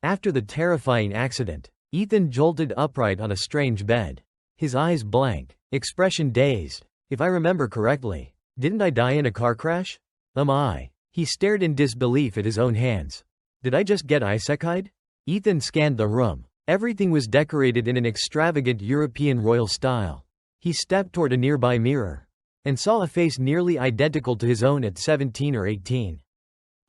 After the terrifying accident, Ethan jolted upright on a strange bed. His eyes blank, expression dazed. If I remember correctly, didn't I die in a car crash? I? He stared in disbelief at his own hands. Did I just get isekai'd? Ethan scanned the room. Everything was decorated in an extravagant European royal style. He stepped toward a nearby mirror and saw a face nearly identical to his own at 17 or 18.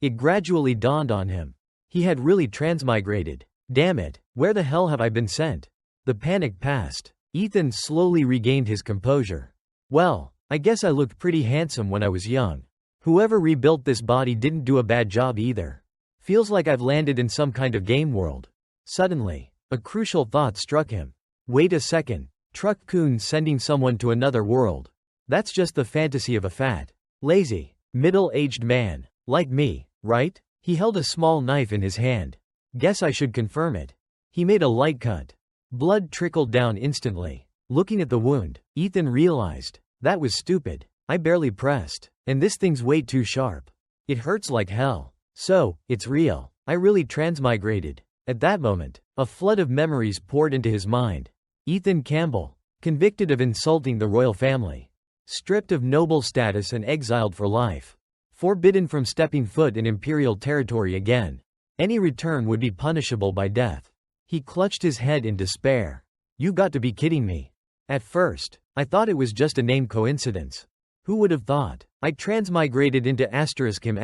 It gradually dawned on him. He had really transmigrated. Damn it, where the hell have I been sent? The panic passed. Ethan slowly regained his composure. Well, I guess I looked pretty handsome when I was young. Whoever rebuilt this body didn't do a bad job either. Feels like I've landed in some kind of game world. Suddenly, a crucial thought struck him. Wait a second. Truck-kun sending someone to another world. That's just the fantasy of a fat, lazy, middle-aged man, like me, right? He held a small knife in his hand. Guess I should confirm it. He made a light cut. Blood trickled down instantly. Looking at the wound, Ethan realized, that was stupid. I barely pressed. And this thing's way too sharp. It hurts like hell. So, it's real. I really transmigrated. At that moment, a flood of memories poured into his mind. Ethan Campbell, convicted of insulting the royal family. Stripped of noble status and exiled for life. Forbidden from stepping foot in imperial territory again. Any return would be punishable by death. He clutched his head in despair. You got to be kidding me. At first, I thought it was just a name coincidence. Who would have thought? I transmigrated into *him*.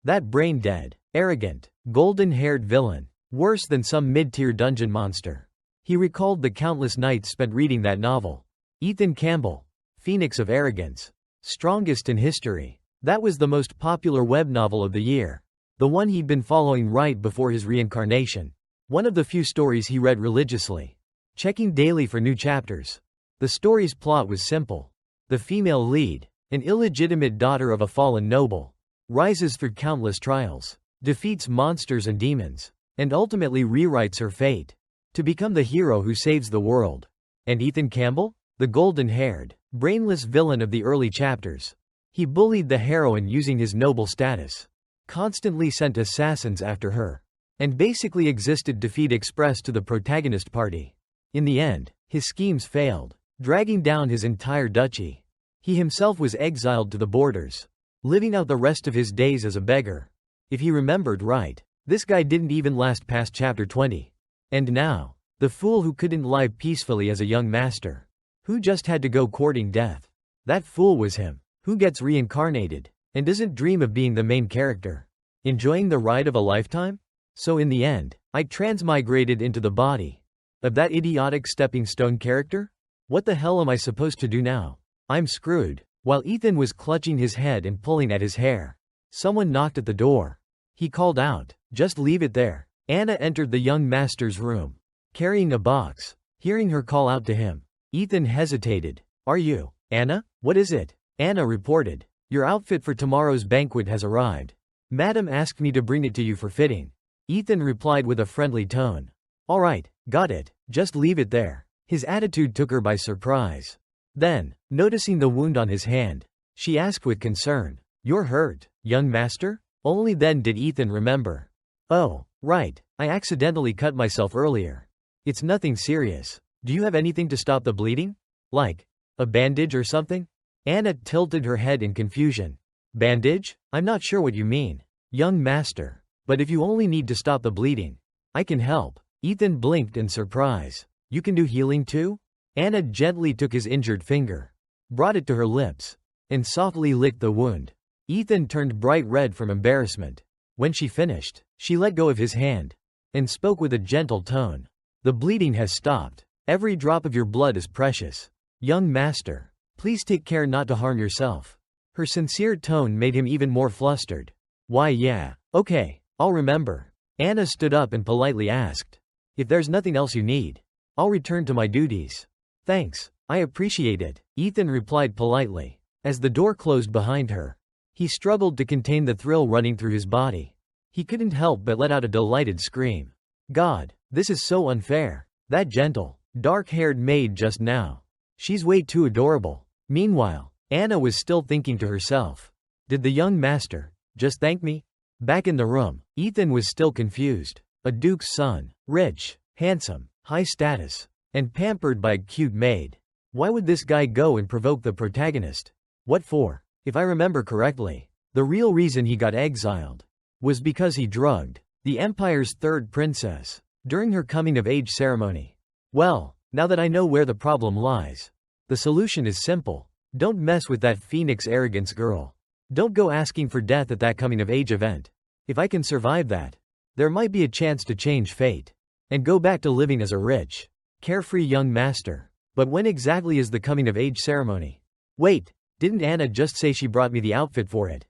That brain-dead, arrogant, golden-haired villain. Worse than some mid-tier dungeon monster. He recalled the countless nights spent reading that novel. Ethan Campbell, Phoenix of Arrogance. Strongest in history. That was the most popular web novel of the year. The one he'd been following right before his reincarnation. One of the few stories he read religiously. Checking daily for new chapters. The story's plot was simple. The female lead, an illegitimate daughter of a fallen noble, rises through countless trials, defeats monsters and demons, and ultimately rewrites her fate to become the hero who saves the world. And Ethan Campbell? The golden-haired, brainless villain of the early chapters. He bullied the heroine using his noble status, constantly sent assassins after her, and basically existed to feed express to the protagonist party. In the end, his schemes failed, dragging down his entire duchy. He himself was exiled to the borders, living out the rest of his days as a beggar. If he remembered right, this guy didn't even last past chapter 20. And now, the fool who couldn't live peacefully as a young master, who just had to go courting death. That fool was him, who gets reincarnated, and doesn't dream of being the main character. Enjoying the ride of a lifetime? So in the end, I transmigrated into the body of that idiotic stepping stone character? What the hell am I supposed to do now? I'm screwed. While Ethan was clutching his head and pulling at his hair, someone knocked at the door. He called out, "Just leave it there." Anna entered the young master's room, carrying a box. Hearing her call out to him, Ethan hesitated. "Are you Anna? What is it?" Anna reported, "Your outfit for tomorrow's banquet has arrived. Madam asked me to bring it to you for fitting." Ethan replied with a friendly tone. "All right, got it, just leave it there." His attitude took her by surprise. Then, noticing the wound on his hand, she asked with concern, "You're hurt, young master?" Only then did Ethan remember. "Oh, right, I accidentally cut myself earlier. It's nothing serious. Do you have anything to stop the bleeding? Like a bandage or something?" Anna tilted her head in confusion. "Bandage? I'm not sure what you mean, young master. But if you only need to stop the bleeding, I can help." Ethan blinked in surprise. "You can do healing too?" Anna gently took his injured finger, brought it to her lips, and softly licked the wound. Ethan turned bright red from embarrassment. When she finished, she let go of his hand and spoke with a gentle tone. "The bleeding has stopped. Every drop of your blood is precious. Young master, please take care not to harm yourself." Her sincere tone made him even more flustered. "Why yeah, okay, I'll remember." Anna stood up and politely asked, "If there's nothing else you need, I'll return to my duties." "Thanks, I appreciate it," Ethan replied politely. As the door closed behind her, he struggled to contain the thrill running through his body. He couldn't help but let out a delighted scream. "God, this is so unfair. That gentle, dark-haired maid just now. She's way too adorable." Meanwhile, Anna was still thinking to herself, "Did the young master just thank me?" Back in the room, Ethan was still confused. A duke's son. Rich, handsome, high status, and pampered by a cute maid. Why would this guy go and provoke the protagonist? What for? If I remember correctly, the real reason he got exiled was because he drugged the empire's third princess during her coming-of-age ceremony. Well, now that I know where the problem lies, the solution is simple. Don't mess with that phoenix arrogance girl. Don't go asking for death at that coming-of-age event. If I can survive that, there might be a chance to change fate and go back to living as a rich, carefree young master. But when exactly is the coming-of-age ceremony? Wait, didn't Anna just say she brought me the outfit for it?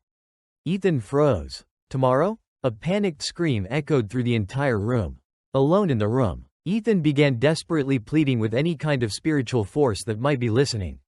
Ethan froze. Tomorrow? A panicked scream echoed through the entire room. Alone in the room, Ethan began desperately pleading with any kind of spiritual force that might be listening.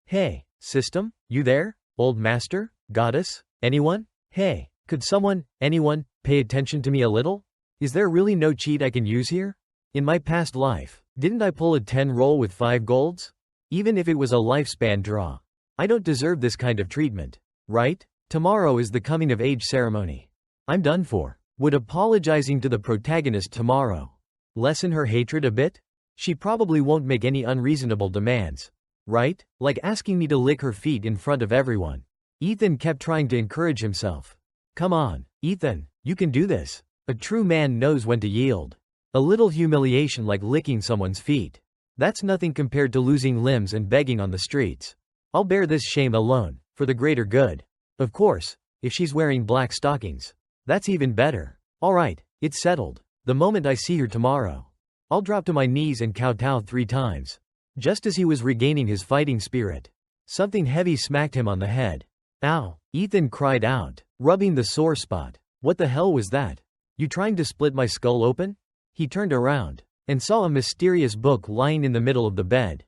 Hey, system? You there? Old master? Goddess? Anyone? Hey, could someone, anyone, pay attention to me a little? Is there really no cheat I can use here? In my past life, didn't I pull a 10 roll with 5 golds? Even if it was a lifespan draw. I don't deserve this kind of treatment, right? Tomorrow is the coming-of-age ceremony. I'm done for. Would apologizing to the protagonist tomorrow lessen her hatred a bit? She probably won't make any unreasonable demands, right? Like asking me to lick her feet in front of everyone. Ethan kept trying to encourage himself. Come on, Ethan, you can do this. A true man knows when to yield. A little humiliation like licking someone's feet. That's nothing compared to losing limbs and begging on the streets. I'll bear this shame alone, for the greater good. Of course, if she's wearing black stockings, that's even better. Alright, it's settled. The moment I see her tomorrow, I'll drop to my knees and kowtow 3 times. Just as he was regaining his fighting spirit, something heavy smacked him on the head. Ow, Ethan cried out, rubbing the sore spot. What the hell was that? You trying to split my skull open? He turned around and saw a mysterious book lying in the middle of the bed.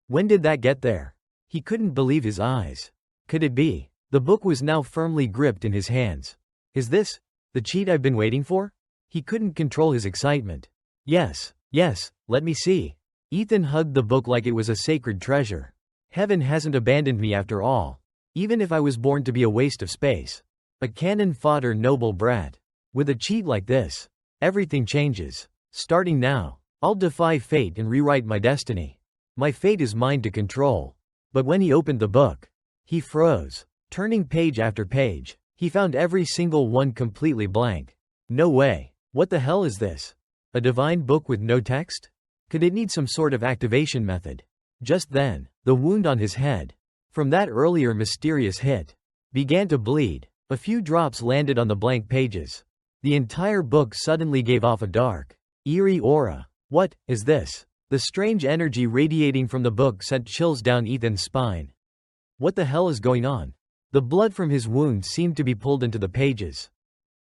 When did that get there? He couldn't believe his eyes. Could it be? The book was now firmly gripped in his hands. Is this the cheat I've been waiting for? He couldn't control his excitement. Yes, let me see. Ethan hugged the book like it was a sacred treasure. Heaven hasn't abandoned me after all. Even if I was born to be a waste of space. A cannon fodder noble brat. With a cheat like this, everything changes. Starting now, I'll defy fate and rewrite my destiny. My fate is mine to control. But when he opened the book, he froze. Turning page after page, he found every single one completely blank. No way. What the hell is this? A divine book with no text? Could it need some sort of activation method? Just then, the wound on his head, from that earlier mysterious hit, began to bleed. A few drops landed on the blank pages. The entire book suddenly gave off a dark, eerie aura. What is this? The strange energy radiating from the book sent chills down Ethan's spine. What the hell is going on? The blood from his wound seemed to be pulled into the pages.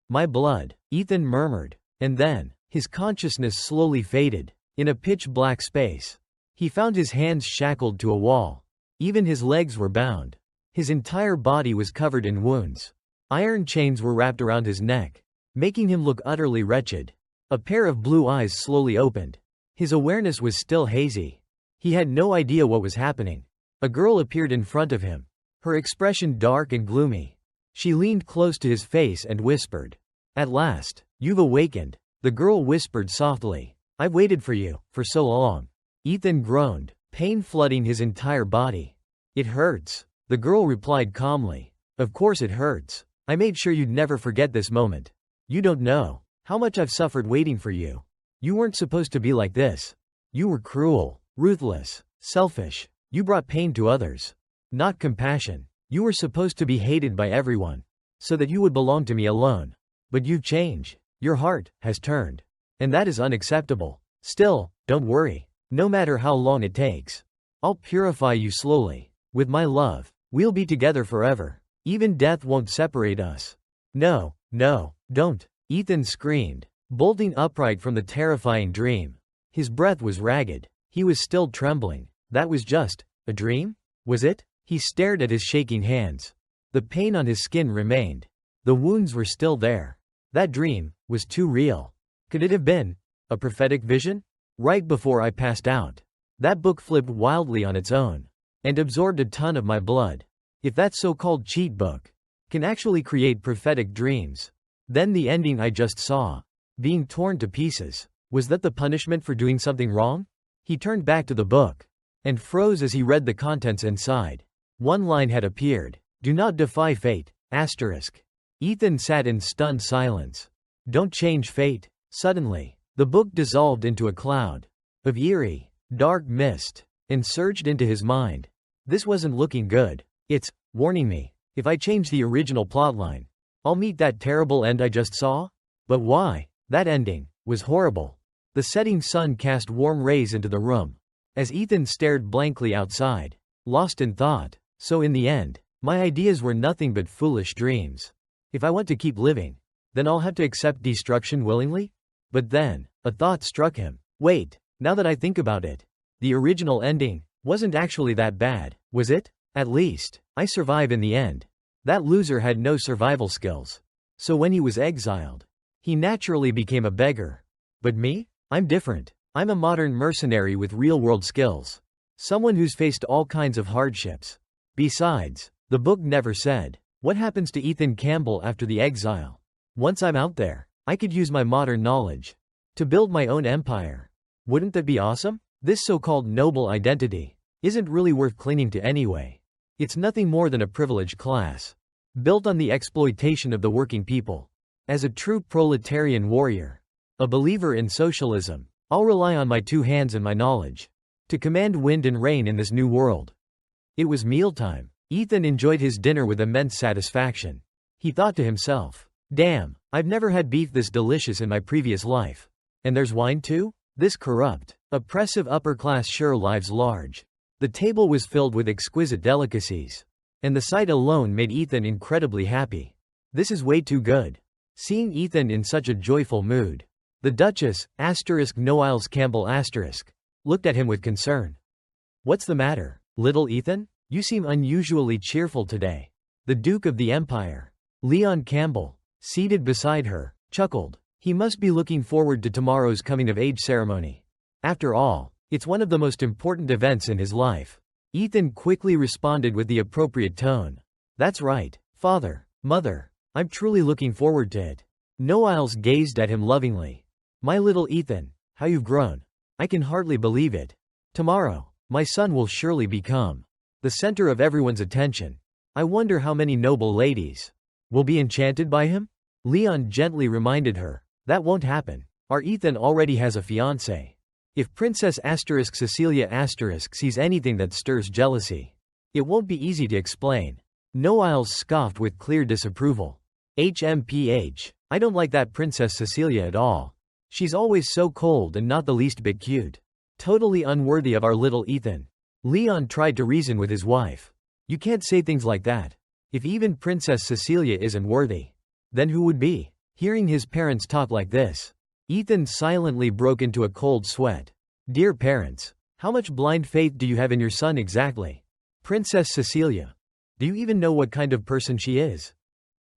My blood, Ethan murmured, and then, his consciousness slowly faded. In a pitch-black space, he found his hands shackled to a wall. Even his legs were bound. His entire body was covered in wounds. Iron chains were wrapped around his neck, making him look utterly wretched. A pair of blue eyes slowly opened. His awareness was still hazy. He had no idea what was happening. A girl appeared in front of him, her expression dark and gloomy. She leaned close to his face and whispered. At last, you've awakened, the girl whispered softly. I've waited for you, for so long. Ethan groaned, pain flooding his entire body. It hurts, the girl replied calmly. Of course it hurts. I made sure you'd never forget this moment. You don't know how much I've suffered waiting for you. You weren't supposed to be like this. You were cruel, ruthless, selfish. You brought pain to others, not compassion. You were supposed to be hated by everyone, so that you would belong to me alone. But you've changed. Your heart has turned. And that is unacceptable. Still, don't worry. No matter how long it takes, I'll purify you slowly. With my love, we'll be together forever. Even death won't separate us. No, don't. Ethan screamed, bolting upright from the terrifying dream. His breath was ragged. He was still trembling. That was just a dream? Was it? He stared at his shaking hands. The pain on his skin remained. The wounds were still there. That dream was too real. Could it have been a prophetic vision? Right before I passed out, that book flipped wildly on its own and absorbed a ton of my blood. If that so-called cheat book can actually create prophetic dreams, then the ending I just saw Being torn to pieces. Was that the punishment for doing something wrong? He turned back to the book and froze as he read the contents inside. One line had appeared. Do not defy fate. Asterisk. Ethan sat in stunned silence. Don't change fate. Suddenly, the book dissolved into a cloud of eerie, dark mist and surged into his mind. This wasn't looking good. It's warning me. If I change the original plotline, I'll meet that terrible end I just saw? But why? That ending was horrible. The setting sun cast warm rays into the room as Ethan stared blankly outside, lost in thought. So in the end, my ideas were nothing but foolish dreams. If I want to keep living, then I'll have to accept destruction willingly? But then, a thought struck him. Wait, now that I think about it, the original ending wasn't actually that bad, was it? At least, I survive in the end. That loser had no survival skills. So when he was exiled, he naturally became a beggar. But me? I'm different. I'm a modern mercenary with real-world skills. Someone who's faced all kinds of hardships. Besides, the book never said what happens to Ethan Campbell after the exile. Once I'm out there, I could use my modern knowledge to build my own empire. Wouldn't that be awesome? This so-called noble identity isn't really worth clinging to anyway. It's nothing more than a privileged class, built on the exploitation of the working people. As a true proletarian warrior, a believer in socialism, I'll rely on my two hands and my knowledge to command wind and rain in this new world. It was mealtime. Ethan enjoyed his dinner with immense satisfaction. He thought to himself, damn, I've never had beef this delicious in my previous life. And there's wine too? This corrupt, oppressive upper class sure lives large. The table was filled with exquisite delicacies, and the sight alone made Ethan incredibly happy. This is way too good. Seeing Ethan in such a joyful mood, the Duchess, Noailles Campbell looked at him with concern. What's the matter, little Ethan? You seem unusually cheerful today. The Duke of the Empire, Leon Campbell, seated beside her, chuckled. He must be looking forward to tomorrow's coming-of-age ceremony. After all, it's one of the most important events in his life. Ethan quickly responded with the appropriate tone. That's right, father, mother. I'm truly looking forward to it. Noailles gazed at him lovingly. My little Ethan, how you've grown. I can hardly believe it. Tomorrow, my son will surely become the center of everyone's attention. I wonder how many noble ladies will be enchanted by him? Leon gently reminded her. That won't happen. Our Ethan already has a fiancée. If Princess Cecilia sees anything that stirs jealousy, it won't be easy to explain. Noailles scoffed with clear disapproval. HMPH. I don't like that Princess Cecilia at all. She's always so cold and not the least bit cute. Totally unworthy of our little Ethan. Leon tried to reason with his wife. You can't say things like that. If even Princess Cecilia isn't worthy, then who would be? Hearing his parents talk like this, Ethan silently broke into a cold sweat. Dear parents, how much blind faith do you have in your son exactly? Princess Cecilia. Do you even know what kind of person she is?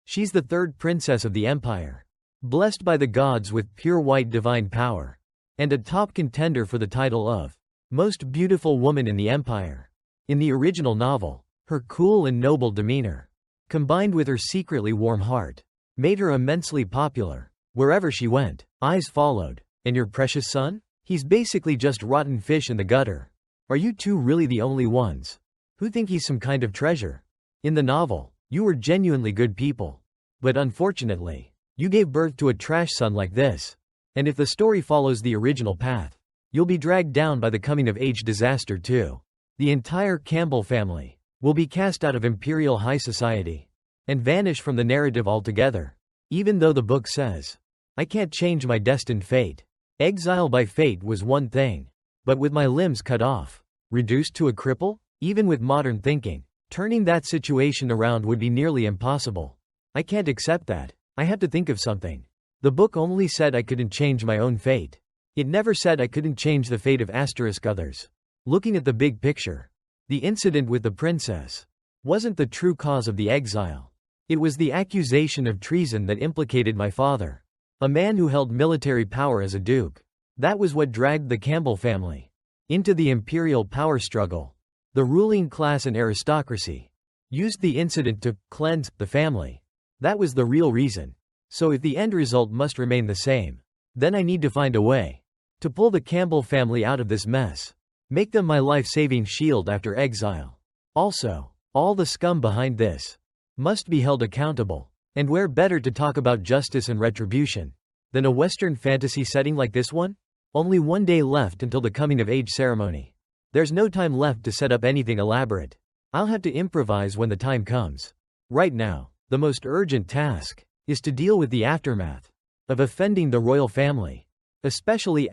She's the third princess of the empire, blessed by the gods with pure white divine power, and a top contender for the title of most beautiful woman in the empire. In the original novel, her cool and noble demeanor, combined with her secretly warm heart, made her immensely popular. Wherever she went, eyes followed. And your precious son? He's basically just rotten fish in the gutter. Are you two really the only ones who think he's some kind of treasure? In the novel, you were genuinely good people. But unfortunately, you gave birth to a trash son like this. And if the story follows the original path, you'll be dragged down by the coming-of-age disaster too. The entire Campbell family will be cast out of imperial high society and vanish from the narrative altogether. Even though the book says, I can't change my destined fate. Exile by fate was one thing. But with my limbs cut off, reduced to a cripple, even with modern thinking, turning that situation around would be nearly impossible. I can't accept that. I have to think of something. The book only said I couldn't change my own fate. It never said I couldn't change the fate of others. Looking at the big picture, the incident with the princess wasn't the true cause of the exile. It was the accusation of treason that implicated my father, a man who held military power as a duke. That was what dragged the Campbell family into the imperial power struggle. The ruling class and aristocracy used the incident to cleanse the family. That was the real reason. So if the end result must remain the same, Then I need to find a way to pull the Campbell family out of this mess. Make them my life-saving shield after exile. Also, all the scum behind this must be held accountable. And where better to talk about justice and retribution than a Western fantasy setting like this one? Only one day left until the coming-of-age ceremony. There's no time left to set up anything elaborate. I'll have to improvise when the time comes. Right now, the most urgent task is to deal with the aftermath of offending the royal family, especially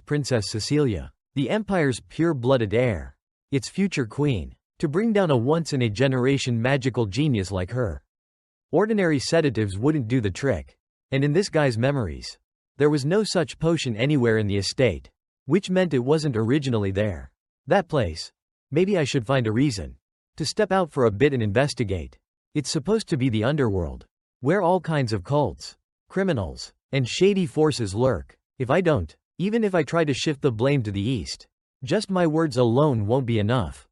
Princess Cecilia, the empire's pure-blooded heir, its future queen, to bring down a once-in-a-generation magical genius like her. Ordinary sedatives wouldn't do the trick, and in this guy's memories, there was no such potion anywhere in the estate, which meant it wasn't originally there. That place. Maybe I should find a reason to step out for a bit and investigate. It's supposed to be the underworld, where all kinds of cults, criminals, and shady forces lurk. If I don't, even if I try to shift the blame to the east, just my words alone won't be enough.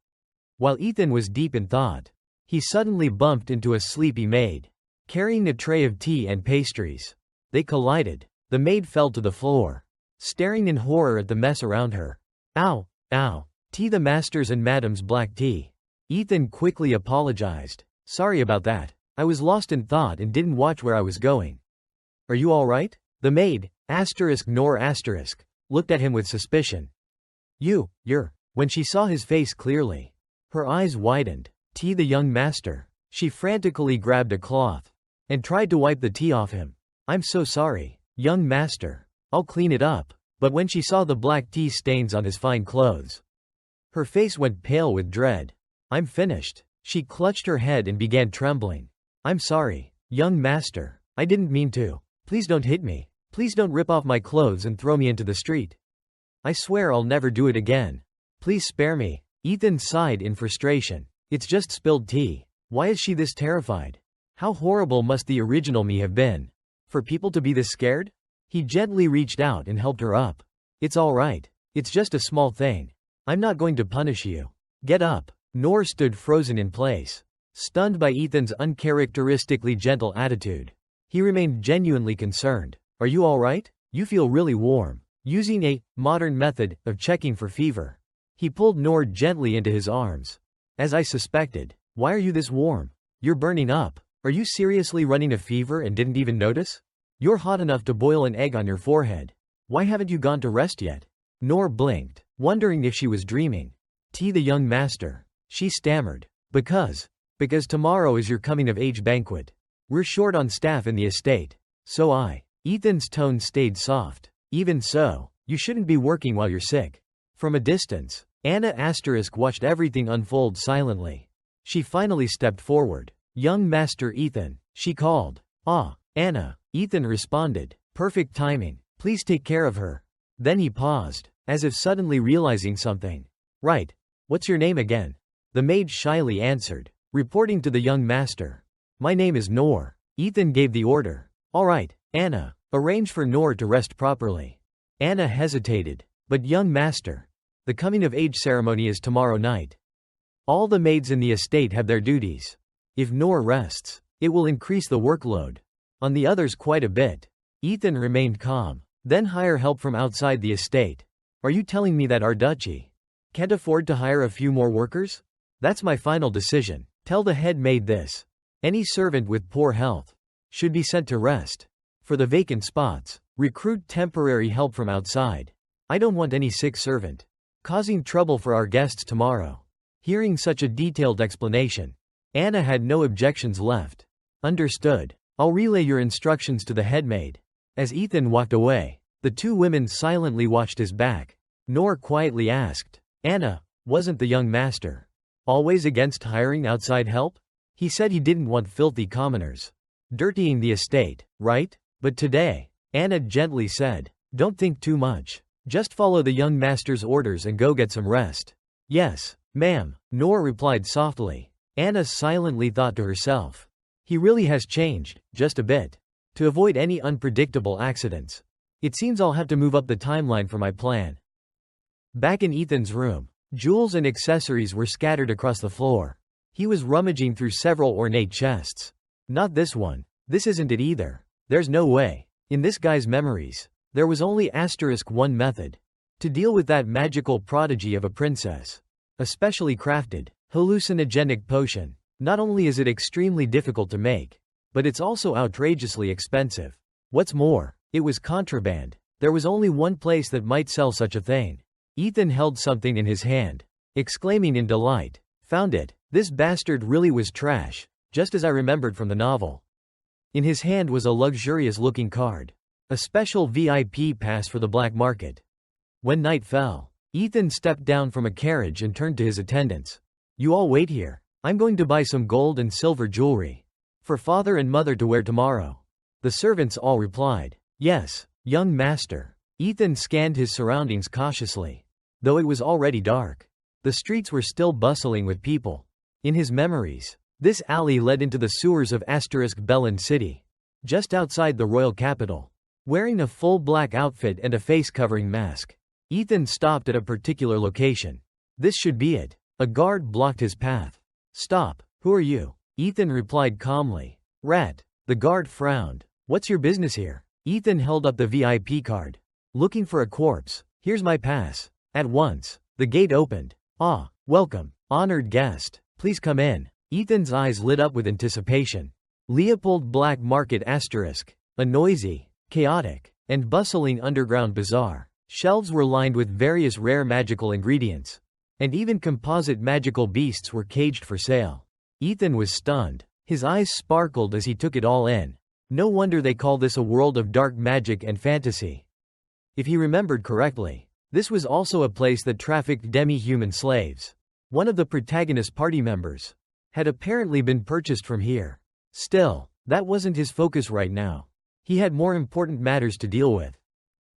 While Ethan was deep in thought, he suddenly bumped into a sleepy maid, carrying a tray of tea and pastries. They collided. The maid fell to the floor, staring in horror at the mess around her. Ow, ow. Tea, the master's and madam's black tea. Ethan quickly apologized. Sorry about that. I was lost in thought and didn't watch where I was going. Are you all right? The maid, looked at him with suspicion. You're. When she saw his face clearly, her eyes widened. Tea, the young master. She frantically grabbed a cloth and tried to wipe the tea off him. I'm so sorry, young master. I'll clean it up. But when she saw the black tea stains on his fine clothes, her face went pale with dread. I'm finished. She clutched her head and began trembling. I'm sorry, young master. I didn't mean to. Please don't hit me. Please don't rip off my clothes and throw me into the street. I swear I'll never do it again. Please spare me. Ethan sighed in frustration. It's just spilled tea. Why is she this terrified? How horrible must the original me have been for people to be this scared? He gently reached out and helped her up. It's all right. It's just a small thing. I'm not going to punish you. Get up. Noor stood frozen in place, stunned by Ethan's uncharacteristically gentle attitude. He remained genuinely concerned. Are you all right? You feel really warm. Using a modern method of checking for fever, he pulled Noor gently into his arms. As I suspected. Why are you this warm? You're burning up. Are you seriously running a fever and didn't even notice? You're hot enough to boil an egg on your forehead. Why haven't you gone to rest yet? Noor blinked, wondering if she was dreaming. Tea, the young master. She stammered. Because tomorrow is your coming-of-age banquet. We're short on staff in the estate. Ethan's tone stayed soft. Even so, you shouldn't be working while you're sick. From a distance, Anna watched everything unfold silently. She finally stepped forward. Young Master Ethan, she called. Ah, Anna. Ethan responded. Perfect timing. Please take care of her. Then he paused, as if suddenly realizing something. Right. What's your name again? The maid shyly answered, reporting to the young master. My name is Noor. Ethan gave the order. All right, Anna. Arrange for Noor to rest properly. Anna hesitated. But young master, the coming-of-age ceremony is tomorrow night. All the maids in the estate have their duties. If Noor rests, it will increase the workload on the others quite a bit. Ethan remained calm. Then hire help from outside the estate. Are you telling me that our duchy can't afford to hire a few more workers? That's my final decision. Tell the head maid this. Any servant with poor health should be sent to rest. For the vacant spots, recruit temporary help from outside. I don't want any sick servant causing trouble for our guests tomorrow. Hearing such a detailed explanation, Anna had no objections left. Understood. I'll relay your instructions to the head maid. As Ethan walked away, the two women silently watched his back. Noor quietly asked, Anna, wasn't the young master always against hiring outside help? He said he didn't want filthy commoners dirtying the estate, right? But today, Anna gently said, don't think too much. Just follow the young master's orders and go get some rest. Yes, ma'am, Noor replied softly. Anna silently thought to herself. He really has changed, just a bit. To avoid any unpredictable accidents, it seems I'll have to move up the timeline for my plan. Back in Ethan's room, jewels and accessories were scattered across the floor. He was rummaging through several ornate chests. Not this one. This isn't it either. There's no way. In this guy's memories, There was only one method to deal with that magical prodigy of a princess. A specially crafted, hallucinogenic potion. Not only is it extremely difficult to make, but it's also outrageously expensive. What's more, it was contraband. There was only one place that might sell such a thing. Ethan held something in his hand, exclaiming in delight, "Found it! This bastard really was trash, just as I remembered from the novel." In his hand was a luxurious-looking card. A special VIP pass for the black market. When night fell, Ethan stepped down from a carriage and turned to his attendants. "You all wait here. I'm going to buy some gold and silver jewelry for father and mother to wear tomorrow." The servants all replied, "Yes, young master." Ethan scanned his surroundings cautiously. Though it was already dark, the streets were still bustling with people. In his memories, this alley led into the sewers of Bellin City, just outside the royal capital. Wearing a full black outfit and a face-covering mask, Ethan stopped at a particular location. This should be it. A guard blocked his path. "Stop, who are you?" Ethan replied calmly. "Rat." The guard frowned. "What's your business here?" Ethan held up the VIP card. "Looking for a corpse. Here's my pass." At once, the gate opened. "Ah, welcome, honored guest. Please come in." Ethan's eyes lit up with anticipation. Leopold Black Market *, a noisy, chaotic, and bustling underground bazaar. Shelves were lined with various rare magical ingredients, and even composite magical beasts were caged for sale. Ethan was stunned. His eyes sparkled as he took it all in. No wonder they call this a world of dark magic and fantasy. If he remembered correctly, this was also a place that trafficked demi-human slaves. One of the protagonist party members had apparently been purchased from here. Still, that wasn't his focus right now. He had more important matters to deal with.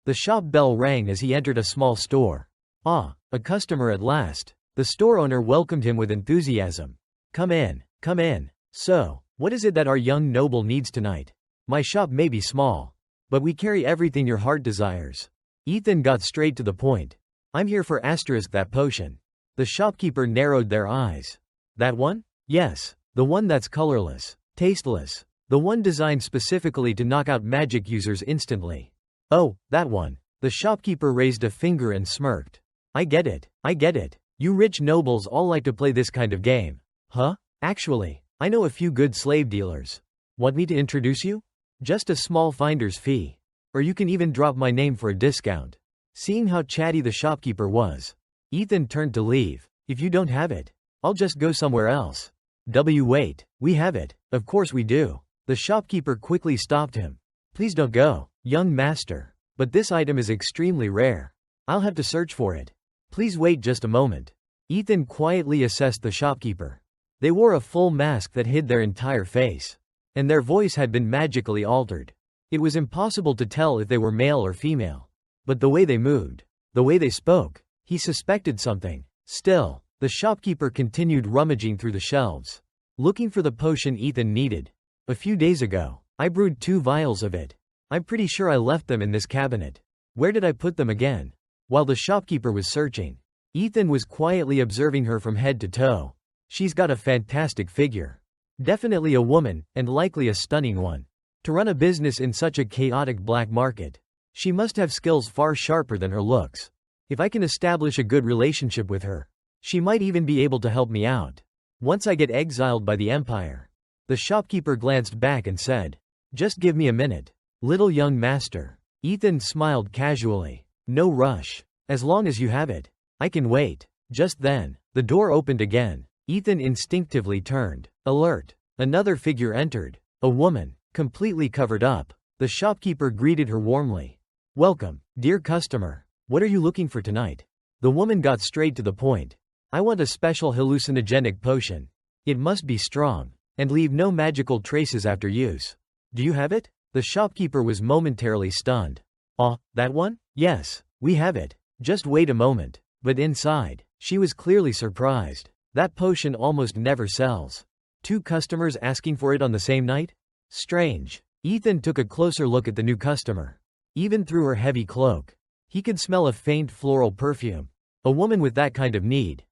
The shop bell rang as he entered a small store. "Ah, a customer at last." The store owner welcomed him with enthusiasm. Come in, come in. "So, what is it that our young noble needs tonight?" "My shop may be small, but we carry everything your heart desires." Ethan got straight to the point. "I'm here for that potion." The shopkeeper narrowed their eyes. "That one?" "Yes, the one that's colorless, tasteless, the one designed specifically to knock out magic users instantly." "Oh, that one." The shopkeeper raised a finger and smirked. I get it. You rich nobles all like to play this kind of game." "Huh? Actually, I know a few good slave dealers." "Want me to introduce you?" "Just a small finder's fee. Or you can even drop my name for a discount." Seeing how chatty the shopkeeper was, Ethan turned to leave. "If you don't have it, I'll just go somewhere else." Wait, we have it. Of course we do." The shopkeeper quickly stopped him. "Please don't go, young master. But this item is extremely rare. I'll have to search for it. Please wait just a moment." Ethan quietly assessed the shopkeeper. They wore a full mask that hid their entire face, and their voice had been magically altered. It was impossible to tell if they were male or female. But the way they moved, the way they spoke, he suspected something. Still, the shopkeeper continued rummaging through the shelves, looking for the potion Ethan needed. "A few days ago, I brewed 2 vials of it. I'm pretty sure I left them in this cabinet. Where did I put them again?" While the shopkeeper was searching, Ethan was quietly observing her from head to toe. She's got a fantastic figure. Definitely a woman, and likely a stunning one. To run a business in such a chaotic black market, she must have skills far sharper than her looks. If I can establish a good relationship with her, she might even be able to help me out once I get exiled by the Empire. The shopkeeper glanced back and said, "Just give me a minute, little young master." Ethan smiled casually. "No rush. As long as you have it, I can wait." Just then, the door opened again. Ethan instinctively turned. Alert! Another figure entered. A woman, completely covered up. The shopkeeper greeted her warmly. "Welcome, dear customer. What are you looking for tonight?" The woman got straight to the point. "I want a special hallucinogenic potion. It must be strong, and leave no magical traces after use. Do you have it?" The shopkeeper was momentarily stunned. "Ah, that one? Yes, we have it. Just wait a moment." But inside, she was clearly surprised. That potion almost never sells. 2 customers asking for it on the same night? Strange. Ethan took a closer look at the new customer. Even through her heavy cloak, he could smell a faint floral perfume. A woman with that kind of need.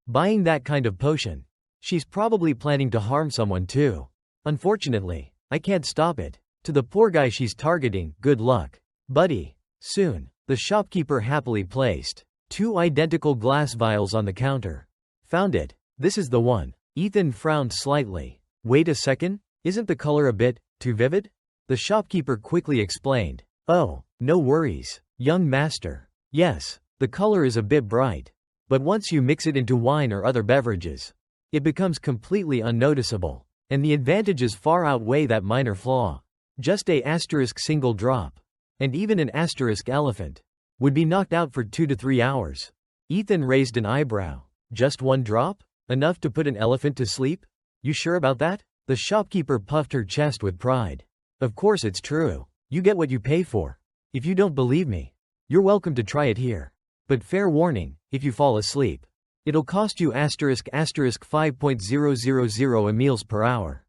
Buying that kind of potion. She's probably planning to harm someone too. Unfortunately, I can't stop it. To the poor guy she's targeting, good luck. Buddy. Soon, the shopkeeper happily placed 2 identical glass vials on the counter. Found it. This is the one. Ethan frowned slightly. Wait a second, isn't the color a bit too vivid? The shopkeeper quickly explained. Oh, no worries, young master. Yes, the color is a bit bright. But once you mix it into wine or other beverages, it becomes completely unnoticeable. And the advantages far outweigh that minor flaw. Just a single drop. And even an elephant would be knocked out for 2 to 3 hours. Ethan raised an eyebrow. Just 1 drop? Enough to put an elephant to sleep? You sure about that? The shopkeeper puffed her chest with pride. Of course it's true. You get what you pay for. If you don't believe me, you're welcome to try it here. But fair warning, if you fall asleep, it'll cost you **5.000 meals per hour.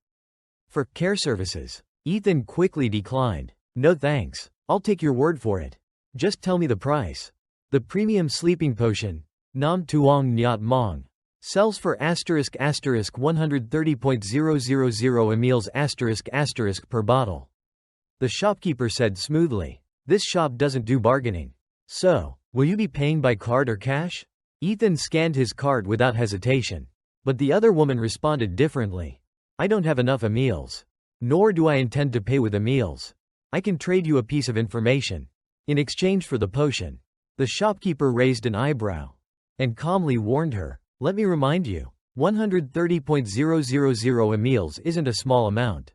For care services, Ethan quickly declined. No thanks. I'll take your word for it. Just tell me the price. The premium sleeping potion, Nam Tuong Nyat Mong, sells for *130.000 meals per bottle. The shopkeeper said smoothly. This shop doesn't do bargaining. So, will you be paying by card or cash? Ethan scanned his card without hesitation. But the other woman responded differently. I don't have enough meals. Nor do I intend to pay with meals. I can trade you a piece of information in exchange for the potion. The shopkeeper raised an eyebrow and calmly warned her. Let me remind you, 130.000 meals isn't a small amount.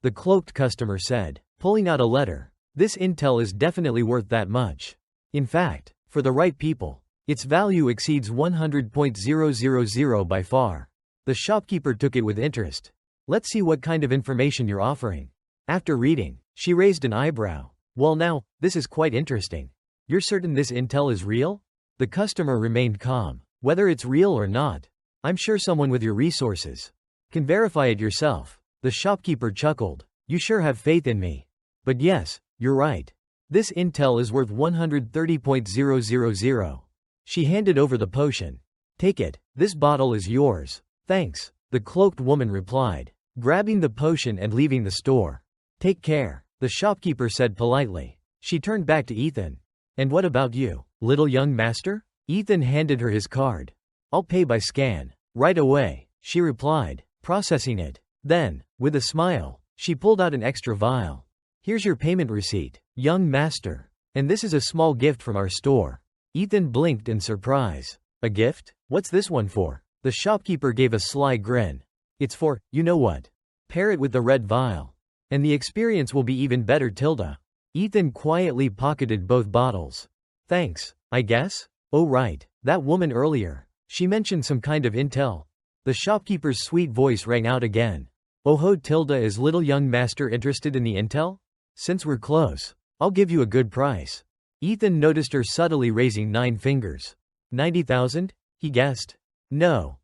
The cloaked customer said, pulling out a letter. This intel is definitely worth that much. In fact, for the right people, its value exceeds 100.000 by far. The shopkeeper took it with interest. Let's see what kind of information you're offering. After reading, she raised an eyebrow. Well now, this is quite interesting. You're certain this intel is real? The customer remained calm. Whether it's real or not, I'm sure someone with your resources can verify it yourself. The shopkeeper chuckled. You sure have faith in me. But yes, you're right. This intel is worth 130.000. She handed over the potion. Take it, this bottle is yours. Thanks, the cloaked woman replied, grabbing the potion and leaving the store. Take care, the shopkeeper said politely. She turned back to Ethan. And what about you, little young master? Ethan handed her his card. I'll pay by scan. Right away, she replied, processing it. Then, with a smile, she pulled out an extra vial. Here's your payment receipt, young master. And this is a small gift from our store. Ethan blinked in surprise. A gift? What's this one for? The shopkeeper gave a sly grin. It's for, you know what? Pair it with the red vial. And the experience will be even better, Tilda. Ethan quietly pocketed both bottles. Thanks, I guess? Oh right, that woman earlier. She mentioned some kind of intel. The shopkeeper's sweet voice rang out again. Oh ho, Tilda, is little young master interested in the intel? Since we're close, I'll give you a good price. Ethan noticed her subtly raising 9 fingers. 90,000? He guessed. No,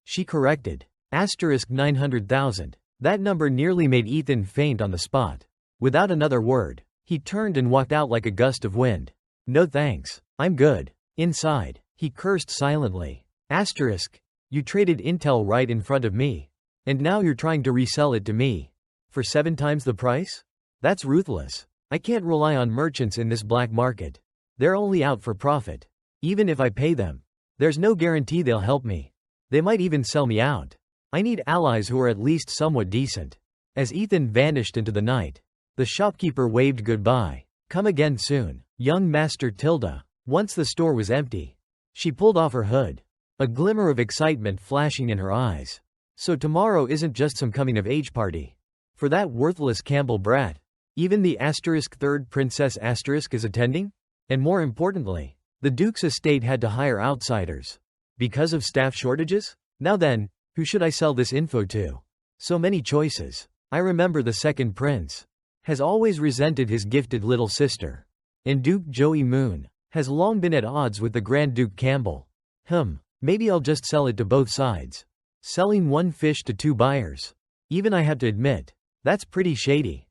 she corrected. *900,000. That number nearly made Ethan faint on the spot. Without another word, he turned and walked out like a gust of wind. No thanks, I'm good. Inside, he cursed silently. You traded intel right in front of me. And now you're trying to resell it to me. For 7 times the price? That's ruthless. I can't rely on merchants in this black market. They're only out for profit. Even if I pay them, there's no guarantee they'll help me. They might even sell me out. I need allies who are at least somewhat decent. As Ethan vanished into the night, the shopkeeper waved goodbye. Come again soon, young master Tilda. Once the store was empty, she pulled off her hood, a glimmer of excitement flashing in her eyes. So tomorrow isn't just some coming-of-age party for that worthless Campbell brat. Even the *3rd princess* is attending? And more importantly, the Duke's estate had to hire outsiders. Because of staff shortages? Now then, who should I sell this info to? So many choices. I remember the second prince has always resented his gifted little sister. And Duke Joey Moon has long been at odds with the Grand Duke Campbell. Maybe I'll just sell it to both sides. Selling one fish to 2 buyers. Even I have to admit, that's pretty shady.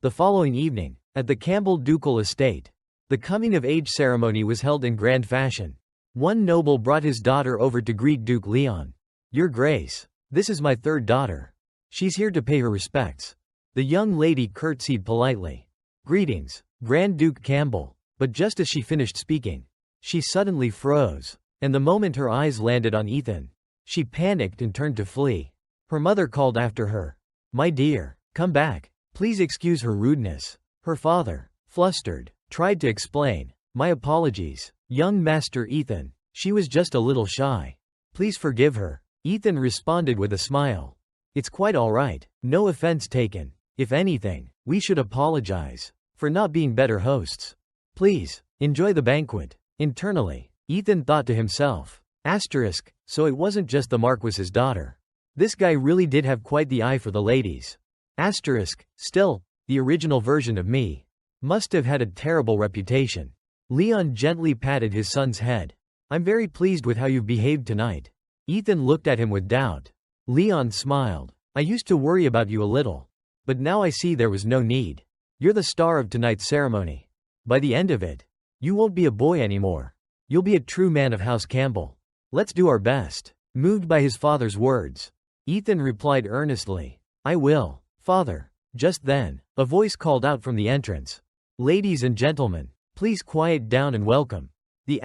The following evening, at the Campbell ducal estate, the coming-of-age ceremony was held in grand fashion. One noble brought his daughter over to greet Duke Leon. Your Grace, this is my 3rd daughter. She's here to pay her respects. The young lady curtsied politely. Greetings, Grand Duke Campbell. But just as she finished speaking, she suddenly froze. And the moment her eyes landed on Ethan, she panicked and turned to flee. Her mother called after her. My dear, come back. Please excuse her rudeness. Her father, flustered, tried to explain. My apologies, young Master Ethan. She was just a little shy. Please forgive her. Ethan responded with a smile. It's quite all right. No offense taken. If anything, we should apologize for not being better hosts. Please, enjoy the banquet. Internally, Ethan thought to himself. Asterisk, so it wasn't just the Marquis's daughter. This guy really did have quite the eye for the ladies. Asterisk, still, the original version of me must have had a terrible reputation. Leon gently patted his son's head. I'm very pleased with how you've behaved tonight. Ethan looked at him with doubt. Leon smiled. I used to worry about you a little. But now I see there was no need. You're the star of tonight's ceremony. By the end of it, you won't be a boy anymore. You'll be a true man of House Campbell. Let's do our best. Moved by his father's words, Ethan replied earnestly. I will, father. Just then, a voice called out from the entrance. Ladies and gentlemen, please quiet down and welcome the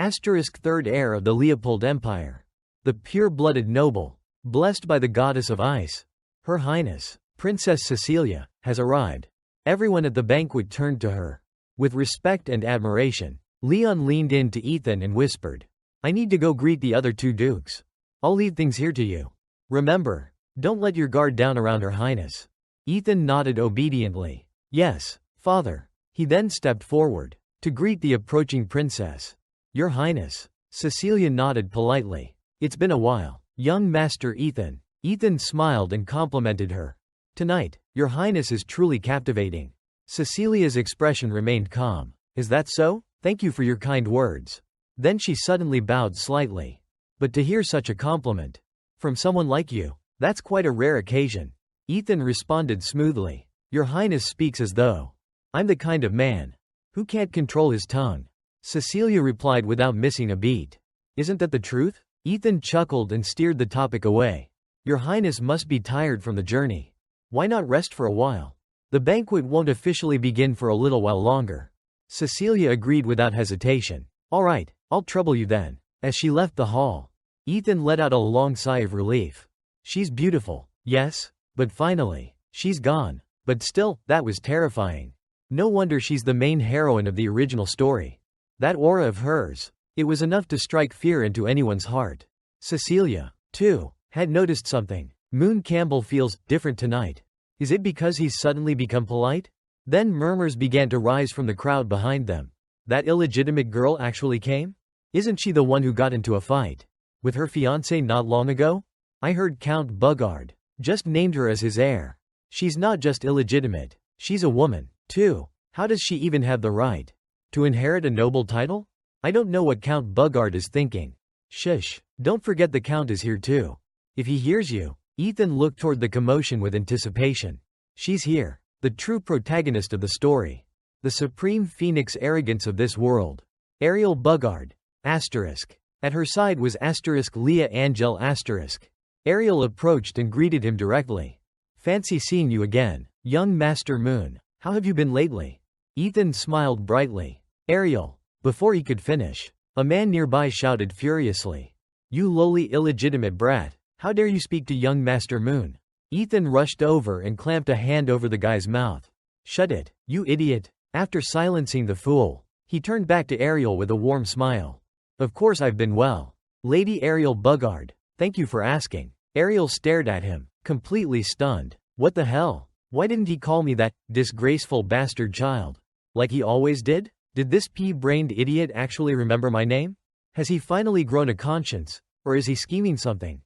third heir of the Leopold Empire. The pure-blooded noble, blessed by the goddess of ice. Her Highness, Princess Cecilia, has arrived. Everyone at the banquet turned to her. With respect and admiration, Leon leaned in to Ethan and whispered, I need to go greet the other two dukes. I'll leave things here to you. Remember, don't let your guard down around Her Highness. Ethan nodded obediently. Yes, father. He then stepped forward to greet the approaching princess. Your Highness. Cecilia nodded politely. It's been a while, young Master Ethan. Ethan smiled and complimented her. Tonight, Your Highness is truly captivating. Cecilia's expression remained calm. Is that so? Thank you for your kind words. Then she suddenly bowed slightly. But to hear such a compliment from someone like you, that's quite a rare occasion. Ethan responded smoothly. Your Highness speaks as though I'm the kind of man who can't control his tongue. Cecilia replied without missing a beat. Isn't that the truth? Ethan chuckled and steered the topic away. Your Highness must be tired from the journey. Why not rest for a while? The banquet won't officially begin for a little while longer. Cecilia agreed without hesitation. All right, I'll trouble you then. As she left the hall, Ethan let out a long sigh of relief. She's beautiful, yes, but finally, she's gone. But still, that was terrifying. No wonder she's the main heroine of the original story. That aura of hers, it was enough to strike fear into anyone's heart. Cecilia, too, had noticed something. Moon Campbell feels different tonight. Is it because he's suddenly become polite? Then murmurs began to rise from the crowd behind them. That illegitimate girl actually came? Isn't she the one who got into a fight with her fiancé not long ago? I heard Count Blond-Haired just named her as his heir. She's not just illegitimate, she's a woman, too. How does she even have the right to inherit a noble title? I don't know what Count Blond-Haired is thinking. Shush, don't forget the Count is here too. If he hears you. Ethan looked toward the commotion with anticipation. She's here, the true protagonist of the story. The supreme phoenix arrogance of this world. Ariel Blond-Haired. Asterisk. At her side was Leah Angel asterisk. Ariel approached and greeted him directly. Fancy seeing you again, young Master Moon. How have you been lately? Ethan smiled brightly. Ariel. Before he could finish, a man nearby shouted furiously. You lowly illegitimate brat. How dare you speak to young Master Moon? Ethan rushed over and clamped a hand over the guy's mouth. Shut it, you idiot. After silencing the fool, he turned back to Ariel with a warm smile. Of course I've been well. Lady Ariel Blond-Haired. Thank you for asking. Ariel stared at him, completely stunned. What the hell? Why didn't he call me that disgraceful bastard child? Like he always did? Did this pea-brained idiot actually remember my name? Has he finally grown a conscience? Or is he scheming something?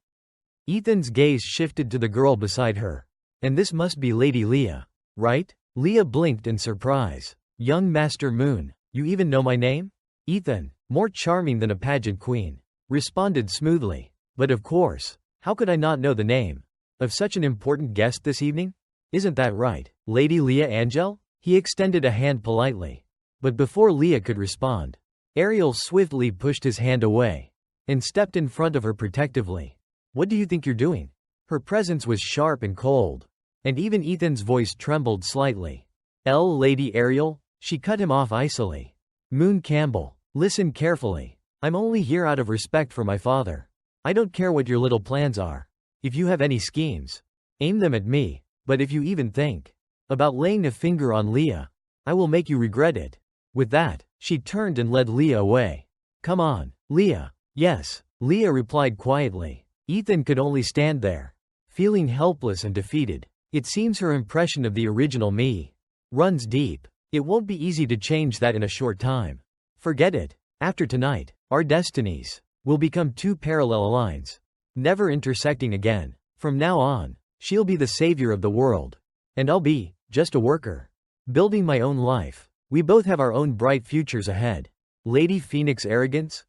Ethan's gaze shifted to the girl beside her. And this must be Lady Leah, right? Leah blinked in surprise. Young Master Moon, you even know my name? Ethan, more charming than a pageant queen, responded smoothly. But of course, how could I not know the name of such an important guest this evening? Isn't that right, Lady Leah Angel? He extended a hand politely. But before Leah could respond, Ariel swiftly pushed his hand away and stepped in front of her protectively. What do you think you're doing? Her presence was sharp and cold, and even Ethan's voice trembled slightly. Lady Ariel, She cut him off icily. Moon Campbell, listen carefully. I'm only here out of respect for my father. I don't care what your little plans are. If you have any schemes, aim them at me, but if you even think about laying a finger on Leah, I will make you regret it. With that, she turned and led Leah away. Come on, Leah. Yes, Leah replied quietly. Ethan could only stand there, feeling helpless and defeated. It seems her impression of the original me runs deep. It won't be easy to change that in a short time. Forget it. After tonight, our destinies will become two parallel lines, never intersecting again. From now on, she'll be the savior of the world, and I'll be just a worker, building my own life. We both have our own bright futures ahead. Lady Phoenix arrogance?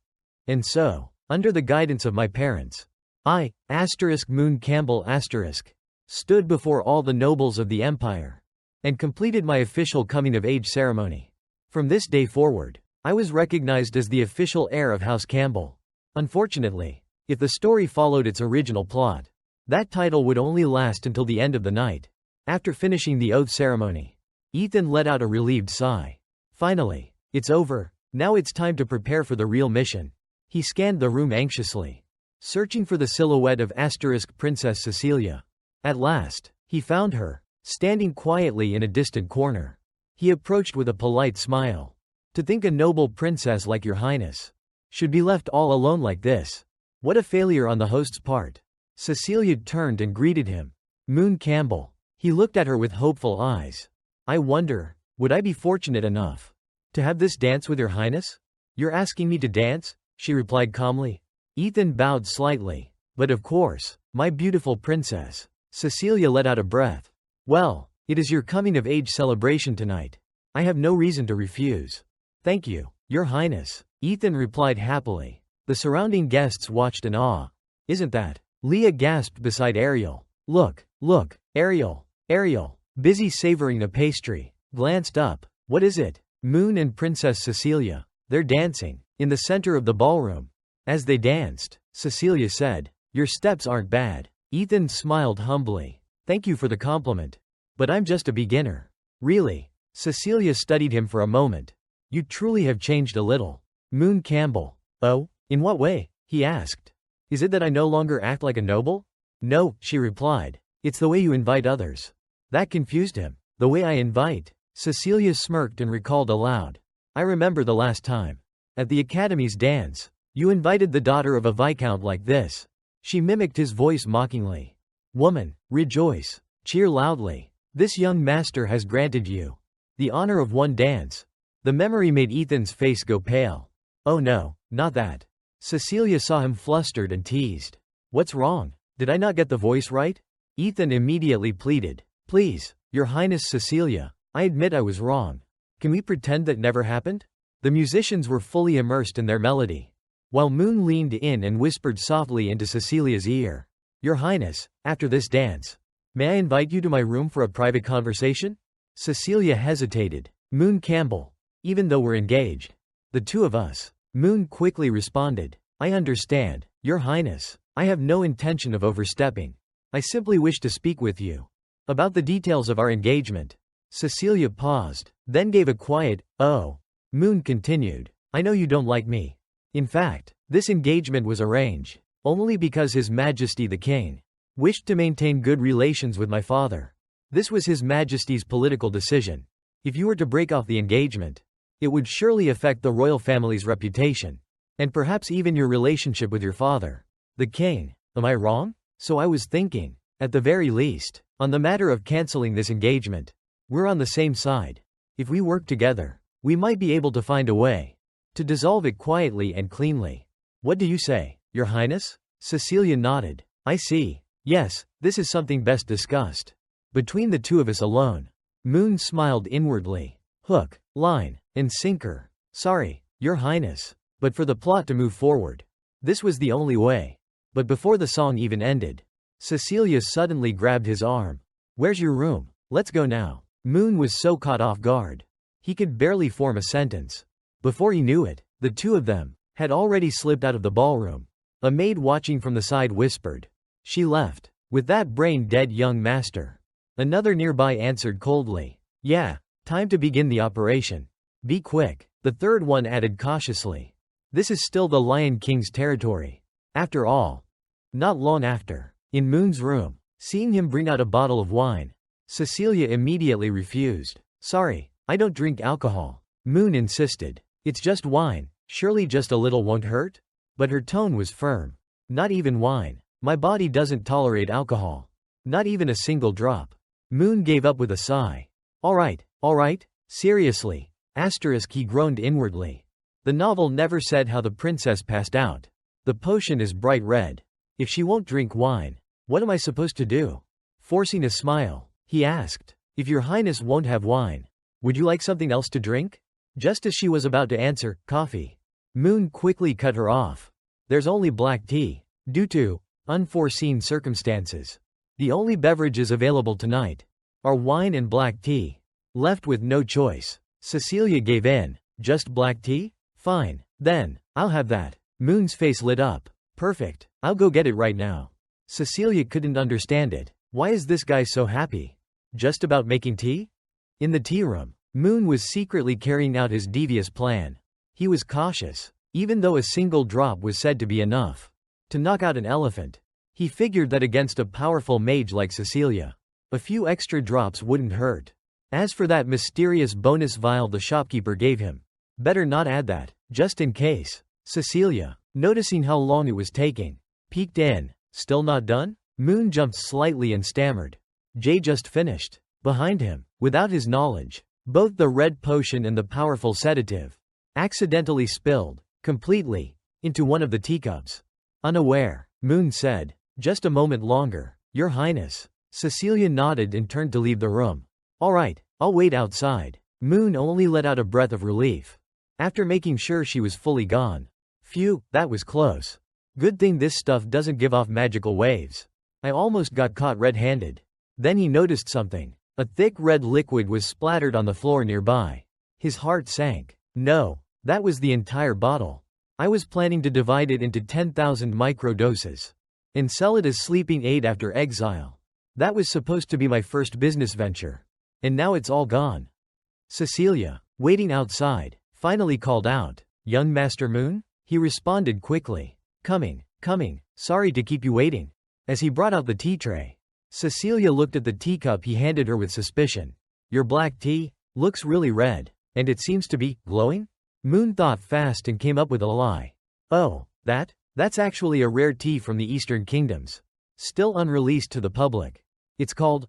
And so, under the guidance of my parents, I, Moon Campbell stood before all the nobles of the empire, and completed my official coming-of-age ceremony. From this day forward, I was recognized as the official heir of House Campbell. Unfortunately, if the story followed its original plot, that title would only last until the end of the night. After finishing the oath ceremony, Ethan let out a relieved sigh. Finally, it's over. Now it's time to prepare for the real mission. He scanned the room anxiously, searching for the silhouette of Princess Cecilia. At last, he found her, standing quietly in a distant corner. He approached with a polite smile. To think a noble princess like your highness should be left all alone like this. What a failure on the host's part. Cecilia turned and greeted him. Moon Campbell. He looked at her with hopeful eyes. I wonder, would I be fortunate enough to have this dance with your highness? You're asking me to dance? She replied calmly. Ethan bowed slightly. But of course, my beautiful princess. Cecilia let out a breath. Well, it is your coming-of-age celebration tonight. I have no reason to refuse. Thank you, your highness. Ethan replied happily. The surrounding guests watched in awe. Isn't that? Leah gasped beside Ariel. Look, Ariel. Busy savoring a pastry, glanced up. What is it? Moon and Princess Cecilia. They're dancing, in the center of the ballroom. As they danced, Cecilia said, your steps aren't bad. Ethan smiled humbly. Thank you for the compliment. But I'm just a beginner. Really? Cecilia studied him for a moment. You truly have changed a little. Moon Campbell. Oh, in what way? He asked. Is it that I no longer act like a noble? No, she replied. It's the way you invite others. That confused him. The way I invite? Cecilia smirked and recalled aloud. I remember the last time. At the Academy's dance, you invited the daughter of a viscount like this. She mimicked his voice mockingly. Woman, rejoice. Cheer loudly. This young master has granted you the honor of one dance. The memory made Ethan's face go pale. Oh no, not that. Cecilia saw him flustered and teased. What's wrong? Did I not get the voice right? Ethan immediately pleaded. Please, your highness Cecilia, I admit I was wrong. Can we pretend that never happened? The musicians were fully immersed in their melody, while Moon leaned in and whispered softly into Cecilia's ear. Your highness, after this dance, may I invite you to my room for a private conversation? Cecilia hesitated. Moon Campbell. Even though we're engaged, the two of us. Moon quickly responded. I understand, your highness. I have no intention of overstepping. I simply wish to speak with you about the details of our engagement. Cecilia paused, then gave a quiet, oh. Moon continued. I know you don't like me. In fact, this engagement was arranged only because His Majesty the King wished to maintain good relations with my father. This was His Majesty's political decision. If you were to break off the engagement, it would surely affect the royal family's reputation, and perhaps even your relationship with your father, the king. Am I wrong? So I was thinking, at the very least, on the matter of canceling this engagement, we're on the same side. If we work together, we might be able to find a way to dissolve it quietly and cleanly. What do you say, your highness? Cecilia nodded. I see. Yes, this is something best discussed between the two of us alone. Moon smiled inwardly. Hook, line, and sinker. Sorry, your highness, but for the plot to move forward, this was the only way. But before the song even ended, Cecilia suddenly grabbed his arm. Where's your room? Let's go now. Moon was so caught off guard. He could barely form a sentence. Before he knew it, the two of them had already slipped out of the ballroom. A maid watching from the side whispered. She left with that brain-dead young master. Another nearby answered coldly. Yeah, Time to begin the operation. Be quick. The third one added cautiously. This is still the Lion King's territory. After all. Not long after, in Moon's room, seeing him bring out a bottle of wine, Cecilia immediately refused. Sorry, I don't drink alcohol. Moon insisted. It's just wine, surely just a little won't hurt? But her tone was firm. Not even wine. My body doesn't tolerate alcohol. Not even a single drop. Moon gave up with a sigh. All right, seriously. He groaned inwardly. The novel never said how the princess passed out. The potion is bright red. If she won't drink wine, what am I supposed to do? Forcing a smile, he asked, if your highness won't have wine, would you like something else to drink? Just as she was about to answer, coffee. Moon quickly cut her off. There's only black tea. Due to unforeseen circumstances, the only beverages available tonight are wine and black tea. Left with no choice, Cecilia gave in. Just black tea? Fine, then, I'll have that. Moon's face lit up. Perfect, I'll go get it right now. Cecilia couldn't understand it. Why is this guy so happy? Just about making tea? In the tea room, Moon was secretly carrying out his devious plan. He was cautious, even though a single drop was said to be enough to knock out an elephant. He figured that against a powerful mage like Cecilia, a few extra drops wouldn't hurt. As for that mysterious bonus vial the shopkeeper gave him, better not add that, just in case. Cecilia, noticing how long it was taking, peeked in. Still not done? Moon jumped slightly and stammered. Jay just finished. Behind him, without his knowledge, both the red potion and the powerful sedative accidentally spilled, completely, into one of the teacups. Unaware, Moon said, just a moment longer, Your Highness. Cecilia nodded and turned to leave the room. All right, I'll wait outside. Moon only let out a breath of relief after making sure she was fully gone. Phew, that was close. Good thing this stuff doesn't give off magical waves. I almost got caught red-handed. Then he noticed something. A thick red liquid was splattered on the floor nearby. His heart sank. No, that was the entire bottle. I was planning to divide it into 10,000 microdoses and sell it as sleeping aid after exile. That was supposed to be my first business venture. And now it's all gone. Cecilia, waiting outside, finally called out, Young Master Moon? He responded quickly. Coming, sorry to keep you waiting. As he brought out the tea tray, Cecilia looked at the teacup he handed her with suspicion. Your black tea? Looks really red. And it seems to be glowing? Moon thought fast and came up with a lie. Oh, that's actually a rare tea from the Eastern Kingdoms. Still unreleased to the public. It's called,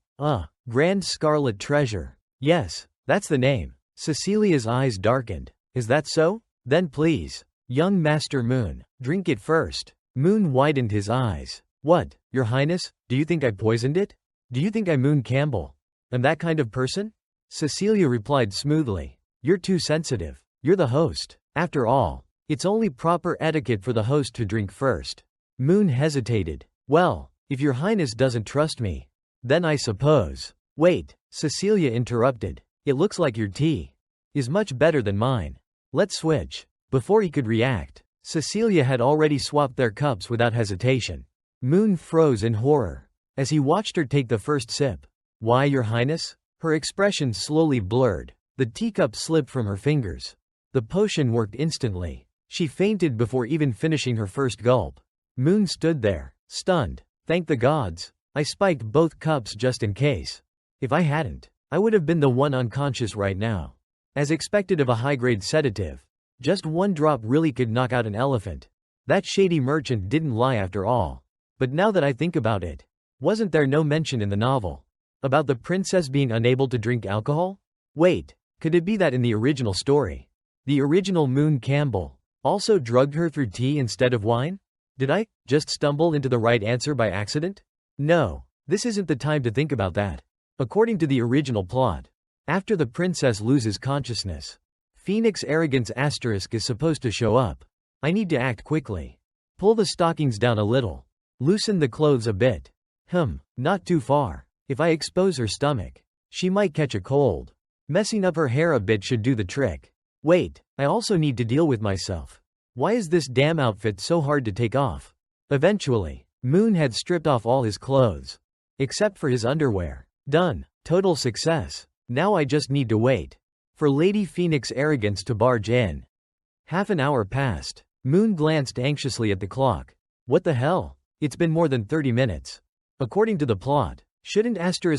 Grand Scarlet Treasure. Yes, that's the name. Cecilia's eyes darkened. Is that so? Then please, Young Master Moon, drink it first. Moon widened his eyes. What, Your Highness, do you think I poisoned it? Do you think I'm Moon Campbell? I'm that kind of person? Cecilia replied smoothly. You're too sensitive. You're the host. After all, it's only proper etiquette for the host to drink first. Moon hesitated. Well, if Your Highness doesn't trust me, then I suppose. Wait, Cecilia interrupted. It looks like your tea is much better than mine. Let's switch. Before he could react, Cecilia had already swapped their cups without hesitation. Moon froze in horror as he watched her take the first sip. Why, Your Highness? Her expression slowly blurred. The teacup slipped from her fingers. The potion worked instantly. She fainted before even finishing her first gulp. Moon stood there, stunned. Thank the gods. I spiked both cups just in case. If I hadn't, I would have been the one unconscious right now. As expected of a high-grade sedative, just one drop really could knock out an elephant. That shady merchant didn't lie after all. But now that I think about it, wasn't there no mention in the novel about the princess being unable to drink alcohol? Wait, could it be that in the original story, the original Moon Campbell also drugged her through tea instead of wine? Did I just stumble into the right answer by accident? No, this isn't the time to think about that. According to the original plot, after the princess loses consciousness, Phoenix Arrogance asterisk is supposed to show up. I need to act quickly. Pull the stockings down a little. Loosen the clothes a bit. Not too far. If I expose her stomach, she might catch a cold. Messing up her hair a bit should do the trick. Wait, I also need to deal with myself. Why is this damn outfit so hard to take off? Eventually, Moon had stripped off all his clothes, except for his underwear. Done. Total success. Now I just need to wait for Lady Phoenix Arrogance to barge in. Half an hour passed. Moon glanced anxiously at the clock. What the hell? It's been more than 30 minutes. According to the plot, shouldn't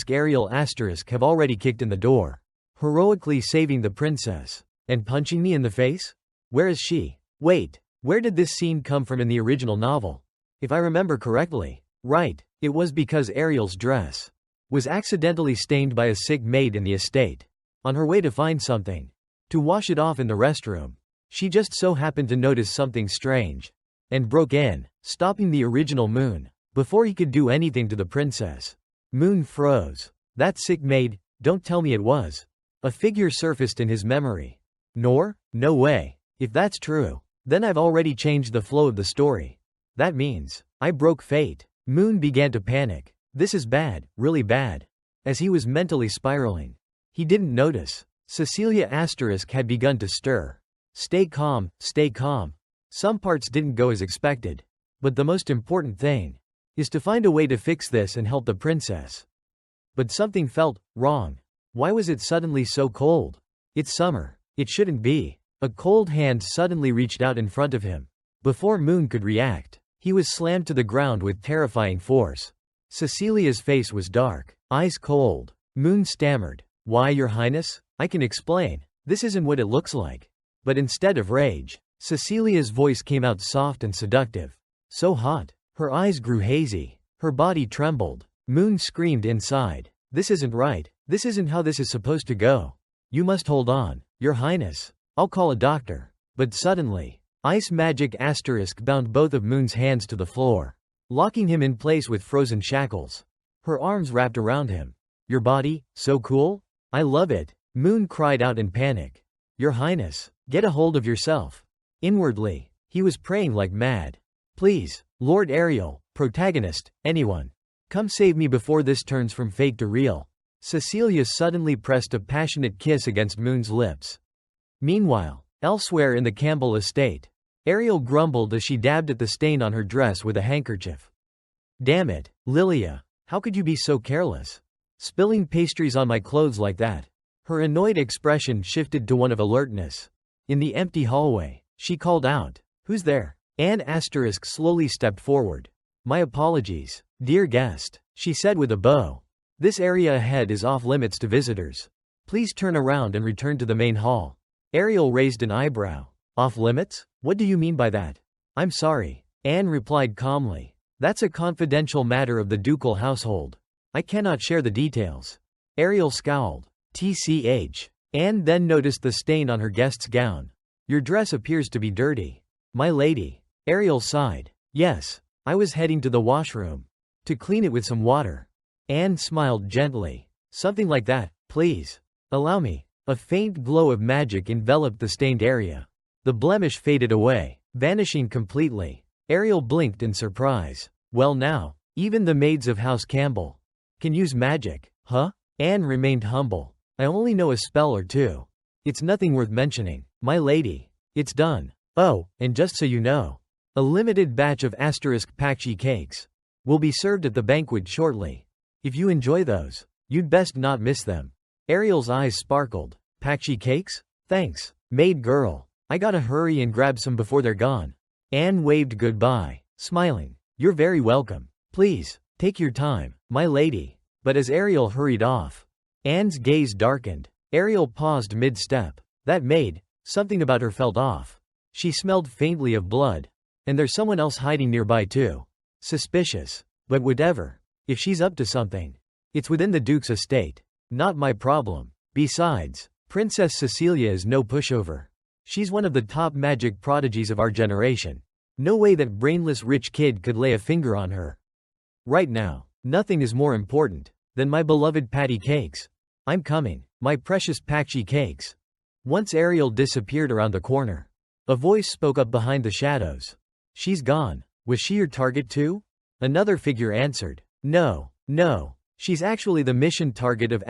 Ariel have already kicked in the door, heroically saving the princess, and punching me in the face? Where is she? Wait, where did this scene come from in the original novel? If I remember correctly, right, it was because Ariel's dress was accidentally stained by a sick maid in the estate. On her way to find something to wash it off in the restroom, she just so happened to notice something strange and broke in, stopping the original Moon before he could do anything to the princess. Moon froze. That sick maid, don't tell me it was. A figure surfaced in his memory. Nor? No way. If that's true, then I've already changed the flow of the story. That means I broke fate. Moon began to panic. This is bad, really bad. As he was mentally spiraling, he didn't notice Cecilia had begun to stir. Stay calm, stay calm. Some parts didn't go as expected, but the most important thing is to find a way to fix this and help the princess. But something felt wrong. Why was it suddenly so cold? It's summer. It shouldn't be. A cold hand suddenly reached out in front of him. Before Moon could react, he was slammed to the ground with terrifying force. Cecilia's face was dark, eyes cold. Moon stammered. Why, Your Highness? I can explain. This isn't what it looks like. But instead of rage, Cecilia's voice came out soft and seductive. So hot. Her eyes grew hazy. Her body trembled. Moon screamed inside. This isn't right. This isn't how this is supposed to go. You must hold on, Your Highness. I'll call a doctor. But suddenly, ice magic bound both of Moon's hands to the floor, locking him in place with frozen shackles. Her arms wrapped around him. Your body, so cool? I love it. Moon cried out in panic. Your Highness, get a hold of yourself. Inwardly, he was praying like mad. Please, Lord Ariel, protagonist, anyone, come save me before this turns from fake to real. Cecilia suddenly pressed a passionate kiss against Moon's lips. Meanwhile, elsewhere in the Campbell estate, Ariel grumbled as she dabbed at the stain on her dress with a handkerchief. Damn it, Lilia, how could you be so careless? Spilling pastries on my clothes like that. Her annoyed expression shifted to one of alertness. In the empty hallway, she called out, Who's there? Anne slowly stepped forward. My apologies, dear guest, she said with a bow. This area ahead is off limits to visitors. Please turn around and return to the main hall. Ariel raised an eyebrow. Off limits? What do you mean by that? I'm sorry, Anne replied calmly. That's a confidential matter of the ducal household. I cannot share the details. Ariel scowled. TCH. Anne then noticed the stain on her guest's gown. Your dress appears to be dirty. My lady. Ariel sighed. Yes, I was heading to the washroom to clean it with some water. Anne smiled gently. Something like that, please. Allow me. A faint glow of magic enveloped the stained area. The blemish faded away, vanishing completely. Ariel blinked in surprise. Well now, even the maids of House Campbell can use magic, huh? Anne remained humble. I only know a spell or two. It's nothing worth mentioning, my lady. It's done. Oh, and just so you know, a limited batch of pakshi cakes will be served at the banquet shortly. If you enjoy those, you'd best not miss them. Ariel's eyes sparkled. Pakshi cakes? Thanks, maid girl. I gotta hurry and grab some before they're gone. Anne waved goodbye, smiling. You're very welcome. Please, take your time, my lady. But as Ariel hurried off, Anne's gaze darkened. Ariel paused mid-step. That maid, something about her felt off. She smelled faintly of blood. And there's someone else hiding nearby too. Suspicious. But whatever. If she's up to something, it's within the Duke's estate. Not my problem. Besides, Princess Cecilia is no pushover. She's one of the top magic prodigies of our generation. No way that brainless rich kid could lay a finger on her. Right now, nothing is more important than my beloved patty cakes. I'm coming, my precious pakshi cakes. Once Ariel disappeared around the corner, a voice spoke up behind the shadows. She's gone. Was she your target too? Another figure answered. No, she's actually the mission target of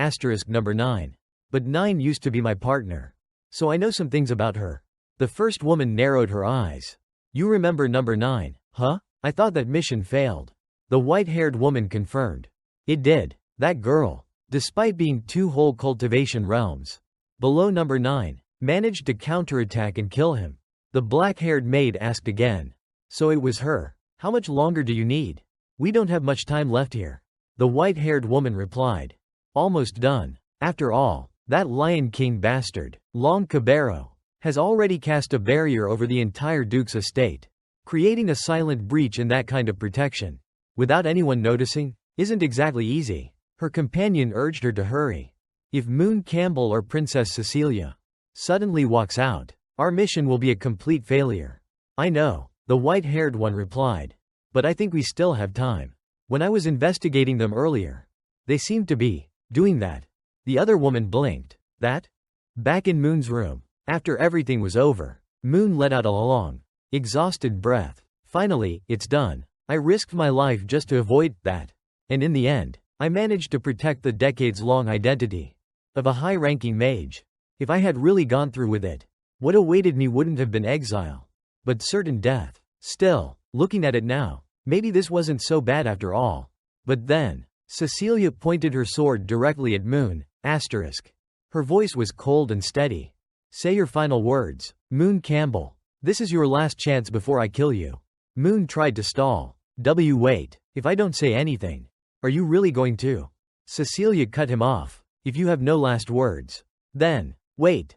number 9. But 9 used to be my partner. So I know some things about her. The first woman narrowed her eyes. You remember number 9, huh? I thought that mission failed. The white-haired woman confirmed. It did. That girl. despite being 2 whole cultivation realms. Below number 9, managed to counterattack and kill him. The black-haired maid asked again. So it was her. How much longer do you need? We don't have much time left here. The white-haired woman replied. Almost done. After all, that Lion King bastard, Long Cabero, has already cast a barrier over the entire Duke's estate. Creating a silent breach in that kind of protection, without anyone noticing, isn't exactly easy. Her companion urged her to hurry. If Moon Campbell or Princess Cecilia suddenly walks out, our mission will be a complete failure. I know, the white-haired one replied. But I think we still have time. When I was investigating them earlier, they seemed to be doing that. The other woman blinked. That? Back in Moon's room, after everything was over, Moon let out a long, exhausted breath. Finally, it's done. I risked my life just to avoid that. And in the end, I managed to protect the decades-long identity of a high-ranking mage. If I had really gone through with it, what awaited me wouldn't have been exile, but certain death. Still, looking at it now, maybe this wasn't so bad after all. But then, Cecilia pointed her sword directly at Moon, asterisk. Her voice was cold and steady. Say your final words, Moon Campbell. This is your last chance before I kill you. Moon tried to stall. Wait, if I don't say anything, are you really going to? Cecilia cut him off. If you have no last words, then, wait,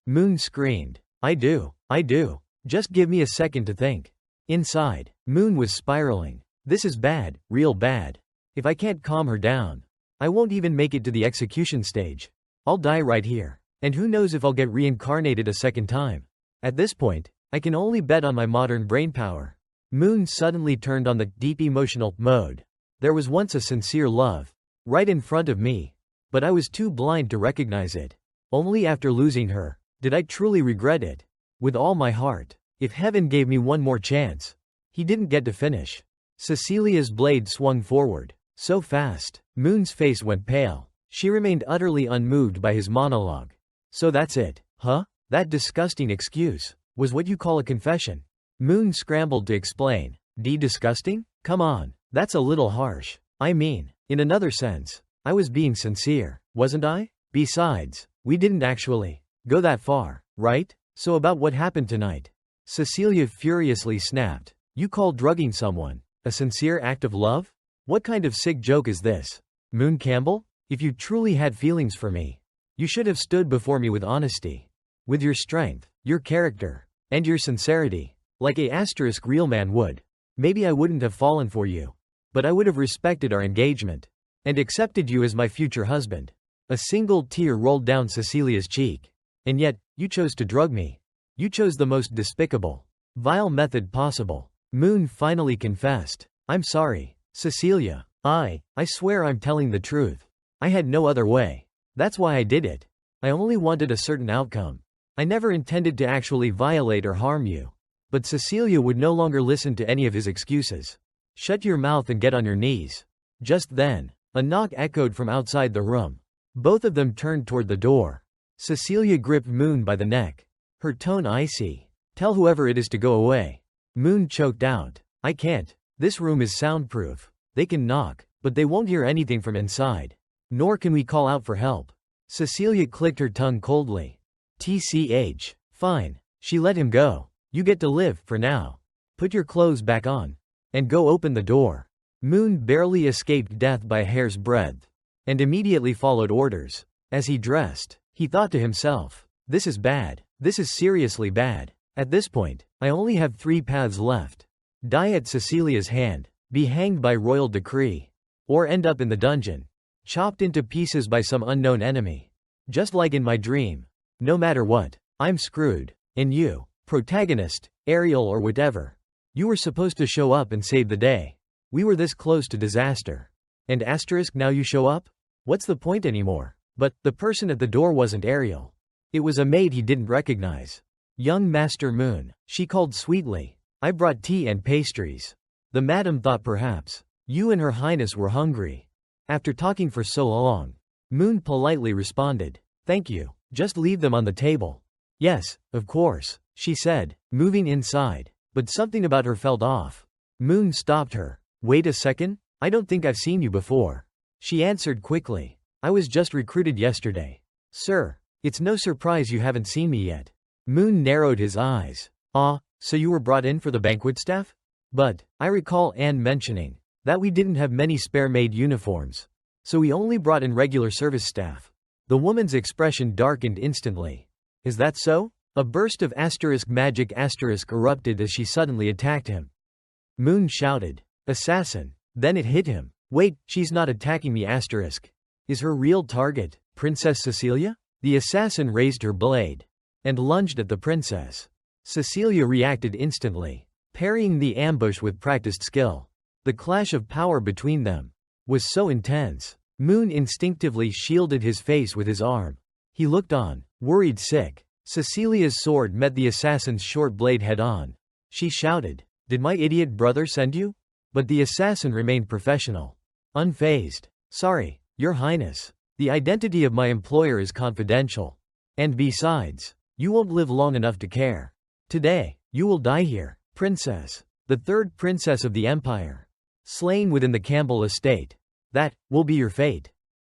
Moon screamed. I do. Just give me a second to think. Inside, Moon was spiraling. This is bad, real bad. If I can't calm her down, I won't even make it to the execution stage. I'll die right here. And who knows if I'll get reincarnated a second time. At this point, I can only bet on my modern brainpower. Moon suddenly turned on the deep emotional mode. There was once a sincere love, right in front of me, but I was too blind to recognize it. Only after losing her, did I truly regret it. With all my heart. If heaven gave me one more chance. He didn't get to finish. Cecilia's blade swung forward, so fast, Moon's face went pale. She remained utterly unmoved by his monologue. So that's it, huh? That disgusting excuse was what you call a confession? Moon scrambled to explain. Disgusting? Come on, that's a little harsh. I mean, in another sense, I was being sincere, wasn't I? Besides, we didn't actually go that far, right? So about what happened tonight? Cecilia furiously snapped. You call drugging someone a sincere act of love? What kind of sick joke is this? Moon Campbell? If you truly had feelings for me, you should have stood before me with honesty. With your strength, your character, and your sincerity. Like a asterisk real man would. Maybe I wouldn't have fallen for you. But I would have respected our engagement. And accepted you as my future husband. A single tear rolled down Cecilia's cheek. And yet, you chose to drug me. You chose the most despicable, vile method possible. Moon finally confessed. I'm sorry, Cecilia. I swear I'm telling the truth. I had no other way. That's why I did it. I only wanted a certain outcome. I never intended to actually violate or harm you. But Cecilia would no longer listen to any of his excuses. Shut your mouth and get on your knees. Just then, a knock echoed from outside the room. Both of them turned toward the door. Cecilia gripped Moon by the neck. Her tone icy. Tell whoever it is to go away. Moon choked out. I can't. This room is soundproof. They can knock, but they won't hear anything from inside. Nor can we call out for help. Cecilia clicked her tongue coldly. TCH. Fine. She let him go. You get to live, for now. Put your clothes back on. And go open the door. Moon barely escaped death by a hair's breadth. And immediately followed orders. As he dressed, he thought to himself, this is bad. This is seriously bad. At this point, I only have 3 paths left. Die at Cecilia's hand, be hanged by royal decree, or end up in the dungeon, chopped into pieces by some unknown enemy. Just like in my dream. No matter what, I'm screwed. And you, protagonist, Ariel or whatever, you were supposed to show up and save the day. We were this close to disaster. And asterisk now you show up? What's the point anymore? But, the person at the door wasn't Ariel. It was a maid he didn't recognize. Young Master Moon, she called sweetly. I brought tea and pastries. The madam thought perhaps you and her highness were hungry. After talking for so long, Moon politely responded. Thank you, just leave them on the table. Yes, of course, she said, moving inside, but something about her felt off. Moon stopped her. Wait a second, I don't think I've seen you before. She answered quickly. I was just recruited yesterday. Sir, it's no surprise you haven't seen me yet. Moon narrowed his eyes. Ah, so you were brought in for the banquet staff? But, I recall Anne mentioning that we didn't have many spare maid uniforms. So we only brought in regular service staff. The woman's expression darkened instantly. Is that so? A burst of magic erupted as she suddenly attacked him. Moon shouted, assassin. Then it hit him. Wait, she's not attacking me Is her real target Princess Cecilia? The assassin raised her blade and lunged at the princess. Cecilia reacted instantly, parrying the ambush with practiced skill. The clash of power between them was so intense. Moon instinctively shielded his face with his arm. He looked on, worried sick. Cecilia's sword met the assassin's short blade head-on. She shouted, Did my idiot brother send you? But the assassin remained professional. Unfazed. Sorry, Your Highness. The identity of my employer is confidential. And besides, you won't live long enough to care. Today, you will die here, Princess. The third princess of the empire. Slain within the Campbell estate. That will be your fate.